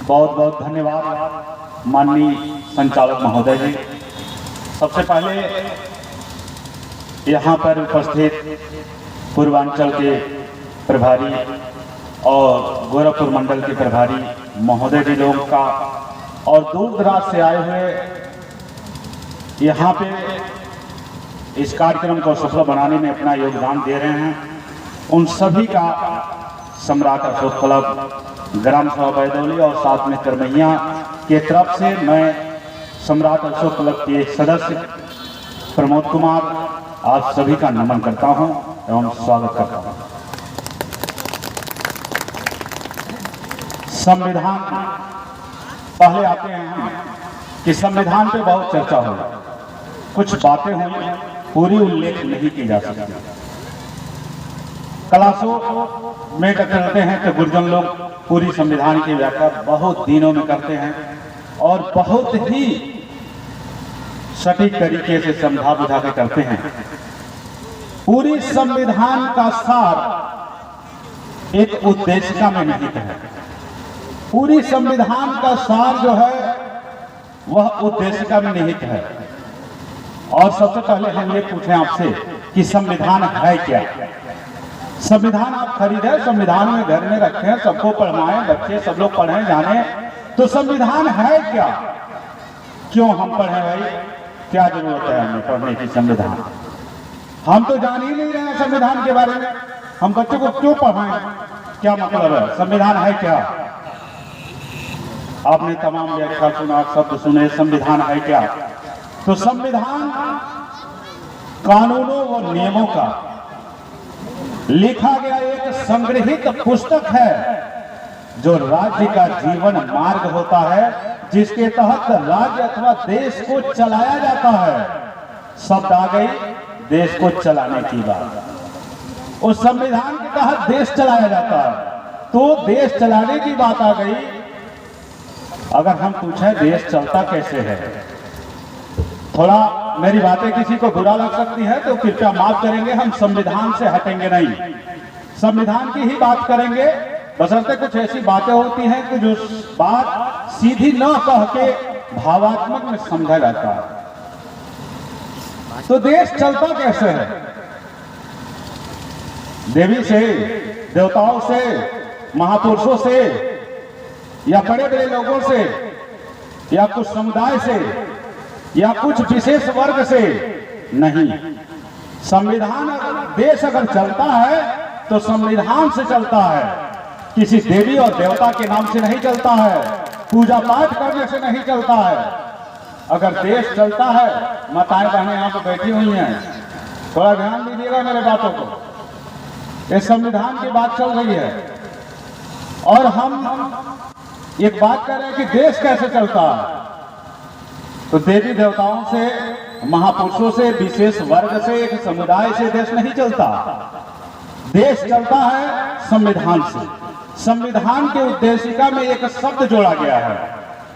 बहुत बहुत धन्यवाद माननीय संचालक महोदय जी। सबसे पहले यहाँ पर उपस्थित पूर्वांचल के प्रभारी और गोरखपुर मंडल के प्रभारी महोदय जी लोगों का और दूर दराज से आए हुए यहाँ पे इस कार्यक्रम को सफल बनाने में अपना योगदान दे रहे हैं, उन सभी का सम्राट अशोक क्लब ग्राम सभा बैदौली और साथ में करमैया के तरफ से मैं सम्राट अशोक क्लब के सदस्य प्रमोद कुमार आप सभी का नमन करता हूं एवं स्वागत करता हूं। संविधान पहले आते हैं हम कि संविधान पे बहुत चर्चा हुई, कुछ बातें हुई, पूरी उल्लेख नहीं की जा सकती। क्लासों में करते हैं तो गुरुजन लोग पूरी संविधान की व्याख्या बहुत दिनों में करते हैं और बहुत ही सटीक तरीके से समझा बुझा के करते हैं। पूरी संविधान का सार एक उद्देशिका में निहित है। पूरी संविधान का सार जो है वह उद्देशिका में निहित है। और सबसे पहले हम ये पूछें आपसे कि संविधान है क्या? संविधान आप खरीदे, संविधान में घर में रखें, सबको पढ़वाएं, बच्चे सब लोग पढ़ें जाने, तो संविधान है क्या? क्यों हम पढ़ें भाई? क्या जरूरत है हमें पढ़ने की संविधान? हम तो जान ही नहीं रहे हैं संविधान के बारे में, हम बच्चों को क्यों पढ़ाएं? क्या मतलब है? संविधान है क्या? आपने तमाम व्याख्या सुना, शब्द सुने, संविधान है क्या? तो संविधान कानूनों व नियमों का लिखा गया एक संग्रहित पुस्तक है जो राज्य का जीवन मार्ग होता है, जिसके तहत राज्य अथवा देश को चलाया जाता है। शब्द आ गई देश को चलाने की बात। उस संविधान के तहत देश चलाया जाता है, तो देश चलाने की बात आ गई। अगर हम पूछें देश चलता कैसे है, थोड़ा मेरी बातें किसी को बुरा लग सकती है तो कृपया माफ करेंगे, हम संविधान से हटेंगे नहीं, संविधान की ही बात करेंगे। बशर्ते कुछ ऐसी बातें होती हैं कि जो बात सीधी न कह के भावात्मक में समझा जाता है। तो देश चलता कैसे है? देवी से, देवताओं से, महापुरुषों से, या बड़े बड़े लोगों से, या कुछ समुदाय से, या कुछ विशेष वर्ग से नहीं। संविधान, देश अगर चलता है तो संविधान से चलता है, किसी देवी और देवता के नाम से नहीं चलता है, पूजा पाठ करने से नहीं चलता है। अगर देश चलता है, माताएं बहनें यहाँ पर बैठी हुई हैं, थोड़ा ध्यान दीजिएगा मेरे बातों को, ये संविधान की बात चल रही है और हम एक बात कर रहे हैं कि देश कैसे चलता है। तो देवी देवताओं से, महापुरुषों से, विशेष वर्ग से, एक समुदाय से देश नहीं चलता। देश चलता है संविधान से। संविधान के उद्देशिका में एक शब्द जोड़ा गया है,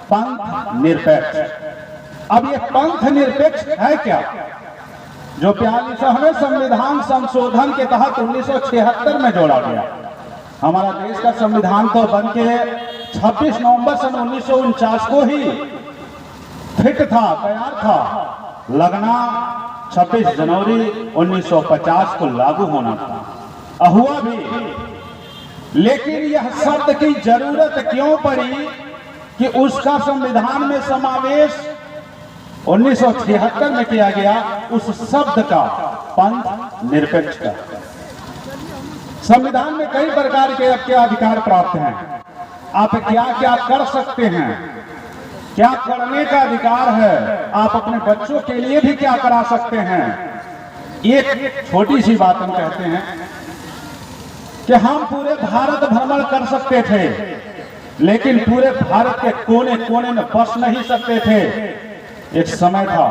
पंथ निरपेक्ष। अब ये पंथ निरपेक्ष है क्या? जो 42वें संविधान संशोधन के तहत 1976 में जोड़ा गया। हमारा देश का संविधान तो बन के 26 नवंबर सन 1949 को ही फिट था, तैयार था, लगना 26 जनवरी 1950 को लागू होना था, हुआ भी। लेकिन यह शब्द की जरूरत क्यों पड़ी कि उसका संविधान में समावेश 1976 में किया गया, उस शब्द का, पंथ निरपेक्ष का। संविधान में कई प्रकार के आपके अधिकार प्राप्त हैं। आप क्या क्या कर सकते हैं, क्या करने का अधिकार है, आप अपने बच्चों के लिए भी क्या करा सकते हैं। एक छोटी सी बात हम कहते हैं कि हम पूरे भारत भ्रमण कर सकते थे, लेकिन पूरे भारत के कोने कोने में बस नहीं सकते थे। एक समय था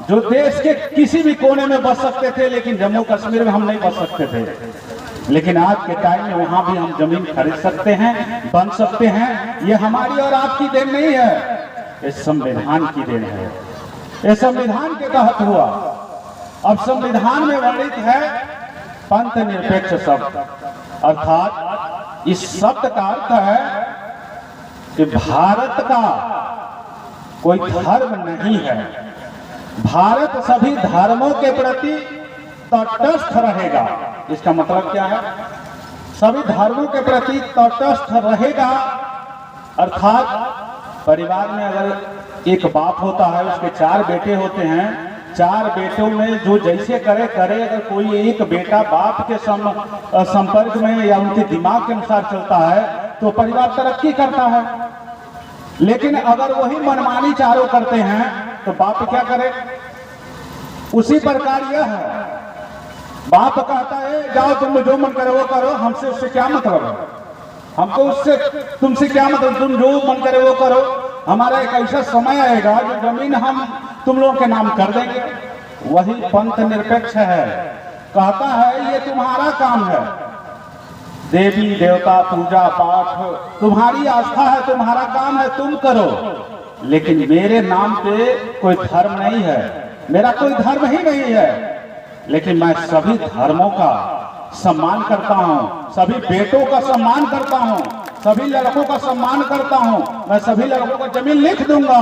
जो देश के किसी भी कोने में बस सकते थे, लेकिन जम्मू कश्मीर में हम नहीं बस सकते थे। लेकिन आज के टाइम में वहां भी हम जमीन खरीद सकते हैं, बन सकते हैं। ये हमारी और आपकी देन नहीं है, इस संविधान की देन है। ये संविधान के तहत हुआ। अब संविधान में वर्णित है पंथ निरपेक्ष शब्द, अर्थात इस शब्द का अर्थ है कि भारत का कोई धर्म नहीं है, भारत सभी धर्मों के प्रति तटस्थ रहेगा। इसका मतलब क्या है? सभी धर्मों के प्रति तटस्थ रहेगा, अर्थात परिवार में अगर एक बाप होता है, उसके 4 बेटे होते हैं, 4 बेटों में जो जैसे करे करे, अगर कोई एक बेटा बाप के संपर्क में या उनके दिमाग के अनुसार चलता है तो परिवार तरक्की करता है। लेकिन अगर वही मनमानी चारों करते हैं तो बाप क्या करे? उसी प्रकार यह है, बाप कहता है जाओ तुम जो मन करे वो करो, हमसे उससे क्या मतलब है, हमको उससे तुमसे क्या मतलब, तुम जो मन करे वो करो। हमारा एक ऐसा समय आएगा जो जमीन हम तुम लोगों के नाम कर देंगे। वही पंथ निरपेक्ष है, कहता है ये तुम्हारा काम है, देवी देवता पूजा पाठ तुम्हारी आस्था है, तुम्हारा काम है, तुम करो, लेकिन मेरे नाम पे कोई धर्म नहीं है, मेरा कोई धर्म ही नहीं है। लेकिन मैं सभी धर्मों का सम्मान करता हूं, सभी बेटों का सम्मान करता हूं, सभी लड़कों का सम्मान करता हूं, मैं सभी लड़कों को जमीन लिख दूंगा।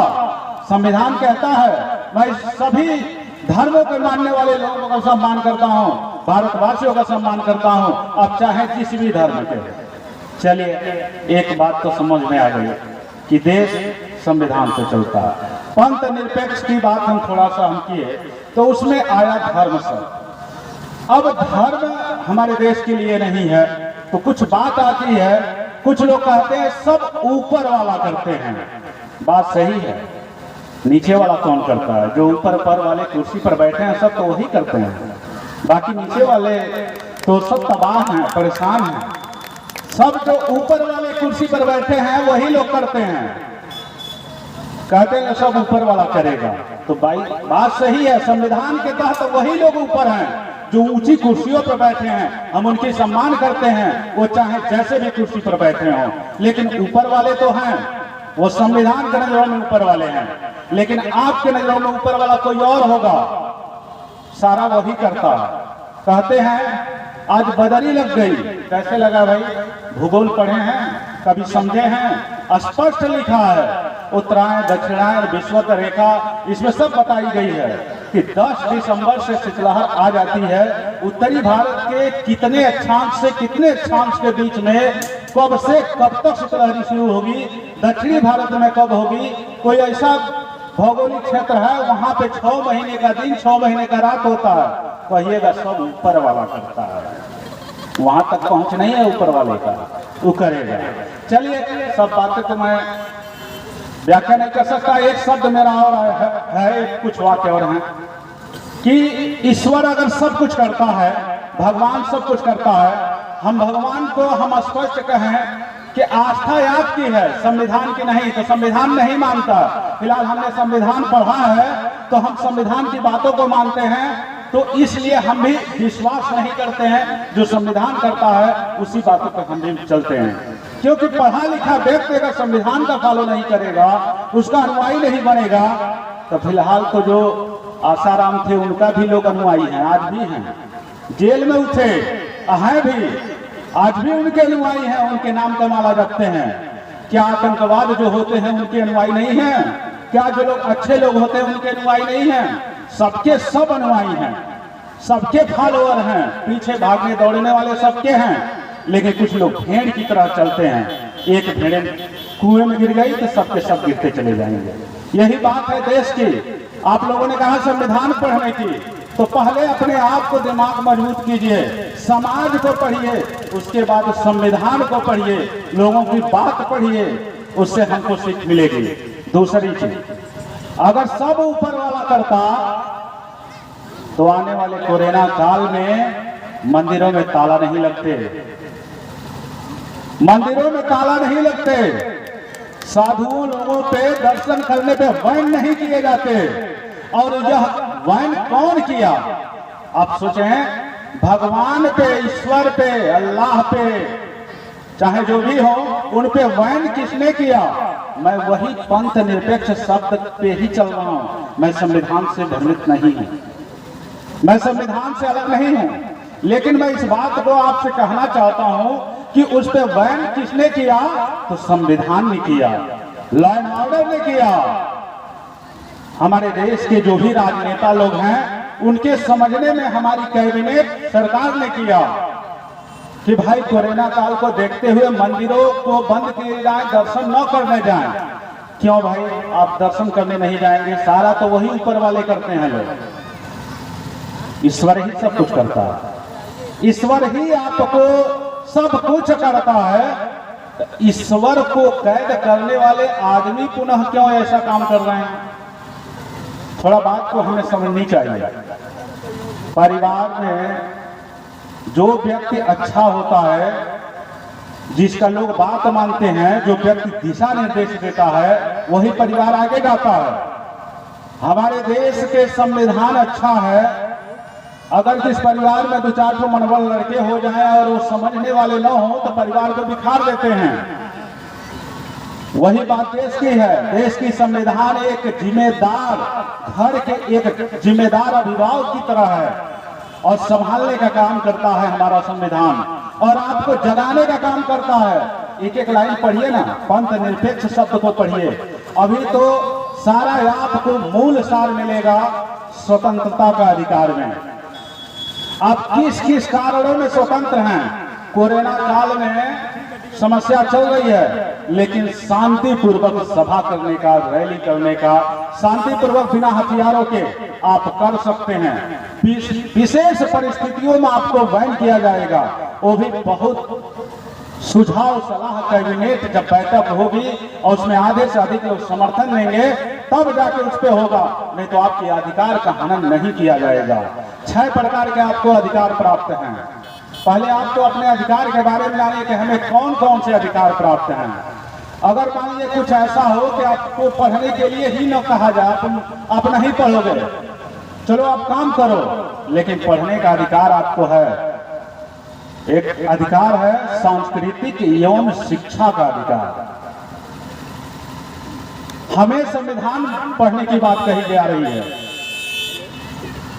संविधान कहता है मैं सभी धर्मों के मानने वाले लोगों का सम्मान करता हूं, भारतवासियों का सम्मान करता हूं, अब चाहे किसी भी धर्म के। चलिए एक बात तो समझ में आ गई कि देश संविधान से चलता है। पंथ निरपेक्ष की बात हम थोड़ा सा हम किए तो उसमें आया धर्म सब। अब धर्म हमारे देश के लिए नहीं है तो कुछ बात आती है, कुछ लोग कहते हैं सब ऊपर वाला करते हैं। बात सही है, नीचे वाला कौन करता है? जो ऊपर पर वाले कुर्सी पर बैठे हैं सब तो वही करते हैं, बाकी नीचे वाले तो सब तबाह हैं, परेशान हैं। सब जो ऊपर वाले कुर्सी पर बैठे हैं वही लोग करते हैं, कहते हैं सब ऊपर वाला करेगा। तो भाई बात सही है, संविधान के तहत वही लोग ऊपर हैं जो ऊंची कुर्सियों पर बैठे हैं, हम उनकी सम्मान करते हैं, वो चाहे जैसे भी कुर्सी पर बैठे हों। लेकिन ऊपर वाले तो हैं, वो संविधान के नजरों में ऊपर वाले हैं, लेकिन आपके नजरों में ऊपर वाला कोई और होगा, सारा वही करता है। कहते हैं आज बदरी लग गई, कैसे लगा भाई? भूगोल पढ़े हैं, कभी समझे हैं? स्पष्ट लिखा है, उत्तरायण दक्षिणायन विषुवत रेखा, इसमें सब बताई गई है कि 10 दिसंबर से शीतलहर आ जाती है। उत्तरी भारत के कितने अक्षांश से कितने अक्षांश के बीच में कब से कब तक शीतलहरी शुरू होगी, दक्षिणी भारत में कब होगी, कोई ऐसा भौगोलिक क्षेत्र है वहां पे 6 महीने का दिन 6 महीने का रात होता है। कहिएगा सब ऊपर वाला करता है, वहां तक पहुंच नहीं है ऊपर वाले का, वो करेगा। चलिए सब बातें तो मैं व्याख्या नहीं कर सकता, एक शब्द मेरा और है कुछ वाक्य और हैं कि ईश्वर अगर सब कुछ करता है, भगवान सब कुछ करता है, हम भगवान को हम स्पष्ट कहें कि आस्था आपकी है, संविधान की नहीं, तो संविधान नहीं मानता। फिलहाल हमने संविधान पढ़ा है तो हम संविधान की बातों को मानते हैं, तो इसलिए हम भी विश्वास नहीं करते हैं, जो संविधान करता है उसी बातों पर हम भी चलते हैं। क्योंकि पढ़ा लिखा व्यक्ति अगर संविधान का फॉलो नहीं करेगा, उसका अनुयायी नहीं बनेगा, तो फिलहाल तो जो आसाराम थे उनका भी लोग अनुयायी हैं, आज भी हैं, जेल में उठे हैं भी, आज भी उनके अनुयायी हैं, उनके नाम का माला जपते हैं। क्या आतंकवाद जो होते हैं उनके अनुयायी नहीं हैं? क्या जो लोग अच्छे लोग होते हैं उनके अनुयायी नहीं हैं? सबके सब अनुयायी हैं, सबके फॉलोअर हैं, पीछे भागने दौड़ने वाले सबके हैं। लेकिन कुछ लोग भेड़ की तरह चलते हैं, एक भेड़ कुएं में गिर गई तो सबके सब गिरते चले जाएंगे। यही बात है देश की। आप लोगों ने कहा संविधान पढ़ने की, तो पहले अपने आप को दिमाग मजबूत कीजिए, समाज को पढ़िए, उसके बाद संविधान को पढ़िए, लोगों की बात पढ़िए, उससे हमको सीख मिलेगी। दूसरी चीज, अगर सब ऊपर वाला करता तो आने वाले कोरोना काल में मंदिरों में ताला नहीं लगते, मंदिरों में ताला नहीं लगते, साधुओं लोगों पे दर्शन करने पे बैन नहीं किए जाते। और यह बैन कौन किया? आप सोचें, भगवान पे, ईश्वर पे, अल्लाह पे, चाहे जो भी हो, उन पे बैन किसने किया? मैं वही पंथ निरपेक्ष शब्द पे ही चल रहा हूं, मैं संविधान से भ्रमित नहीं हूं, मैं संविधान से अलग नहीं हूं। लेकिन मैं इस बात को आपसे कहना चाहता हूं कि उस पर बैन किसने किया? तो संविधान ने किया, लॉ एंड ऑर्डर ने किया। हमारे देश के जो भी राजनेता लोग हैं उनके समझने में हमारी कैबिनेट सरकार ने किया कि भाई कोरोना काल को देखते हुए मंदिरों को बंद किए जाए, दर्शन न करने जाएं। क्यों भाई आप दर्शन करने नहीं जाएंगे? सारा तो वही ऊपर वाले करते हैं लोग। ईश्वर ही सब कुछ करता है, ईश्वर ही आपको सब कुछ करता है। ईश्वर को कैद करने वाले आदमी पुनः क्यों ऐसा काम कर रहे हैं? थोड़ा बात को हमें समझनी चाहिए। परिवार में जो व्यक्ति अच्छा होता है, जिसका लोग बात मानते हैं, जो व्यक्ति दिशा निर्देश देता है, वही परिवार आगे जाता है। हमारे देश के संविधान अच्छा है। अगर जिस परिवार में 2-4 मनवल लड़के हो जाएं और वो समझने वाले न हो तो परिवार को बिखार देते हैं। वही बात देश की है। देश की संविधान एक जिम्मेदार घर के एक जिम्मेदार अभिभावक की तरह है और संभालने का काम करता है हमारा संविधान, और आपको जगाने का काम करता है। एक एक लाइन पढ़िए ना, पंथ निरपेक्ष शब्द को पढ़िए, अभी तो सारा आपको मूल सार मिलेगा स्वतंत्रता का अधिकार में। आप किस किस कारणों में स्वतंत्र हैं? कोरोना काल में समस्या चल रही है, लेकिन शांतिपूर्वक सभा करने का, रैली करने का, शांतिपूर्वक बिना हथियारों के आप कर सकते हैं। विशेष परिस्थितियों में आपको बैन किया जाएगा, वो भी बहुत सुझाव सलाह कैबिनेट जब बैठक होगी और उसमें आधे से अधिक लोग समर्थन देंगे तब जाके उस पे होगा, नहीं तो आपके अधिकार का हनन नहीं किया जाएगा। 6 प्रकार के आपको अधिकार प्राप्त हैं। पहले आपको अपने अधिकार के बारे में जानिए कि हमें कौन कौन से अधिकार प्राप्त हैं। अगर मान लीजिए कुछ ऐसा हो कि आपको पढ़ने के लिए ही न कहा जाए, आप नहीं पढ़ोगे, चलो आप काम करो, लेकिन पढ़ने का अधिकार आपको है। एक अधिकार है सांस्कृतिक एवं शिक्षा का अधिकार। हमें संविधान पढ़ने की बात कही जा रही है।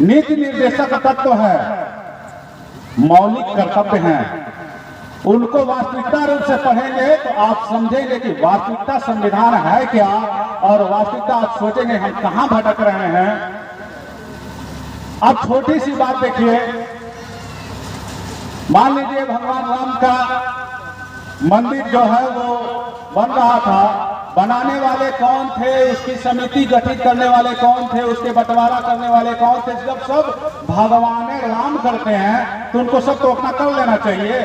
नीति निर्देशक तत्व है, मौलिक कर्तव्य हैं, उनको वास्तविकता रूप से पढ़ेंगे तो आप समझेंगे कि वास्तविकता संविधान है क्या, और वास्तविकता आप सोचेंगे हम कहां भटक रहे हैं। अब छोटी सी बात देखिए, मान लीजिए भगवान राम का मंदिर जो है वो बन रहा था, बनाने वाले कौन थे, उसकी समिति गठित करने वाले कौन थे, उसके बंटवारा करने वाले कौन थे? जब सब भगवान राम करते हैं तो उनको सब तो अपना कर लेना चाहिए,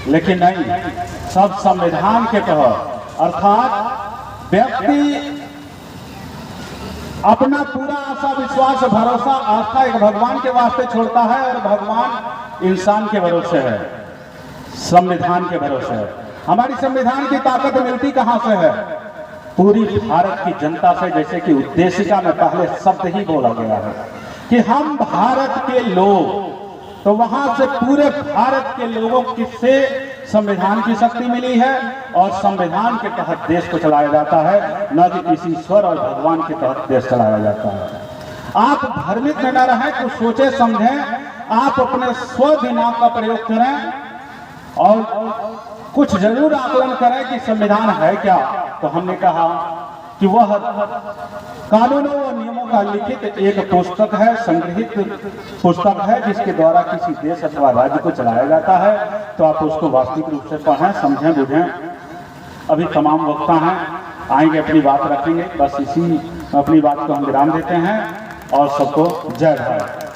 लेकिन नहीं, सब संविधान के तहत, अर्थात व्यक्ति अपना पूरा आशा विश्वास भरोसा आस्था एक भगवान के वास्ते छोड़ता है और भगवान इंसान के भरोसे है, संविधान के भरोसे है। हमारी संविधान की ताकत मिलती कहां से है? पूरी भारत की जनता से। जैसे कि उद्देशिका में पहले शब्द ही बोला गया है कि हम भारत के लोग, तो वहां से पूरे भारत के लोगों से संविधान की शक्ति मिली है और संविधान के तहत देश को चलाया जाता है, न कि किसी ईश्वर और भगवान के तहत देश चलाया जाता है। आप भ्रमित न रहें, कुछ सोचे समझें, आप अपने स्वदिमाग का प्रयोग करें और कुछ जरूर आकलन करें कि संविधान है क्या। तो हमने कहा कि वह कानूनों व नियमों का लिखित एक पुस्तक है, संग्रहित पुस्तक है, जिसके द्वारा किसी देश अथवा राज्य को चलाया जाता है। तो आप उसको वास्तविक रूप से पढ़ें, समझें, बुझें। अभी तमाम वक्ता हैं, आएंगे, अपनी बात रखेंगे। बस इसी अपनी बात को हम विराम देते हैं और सबको जय भारत।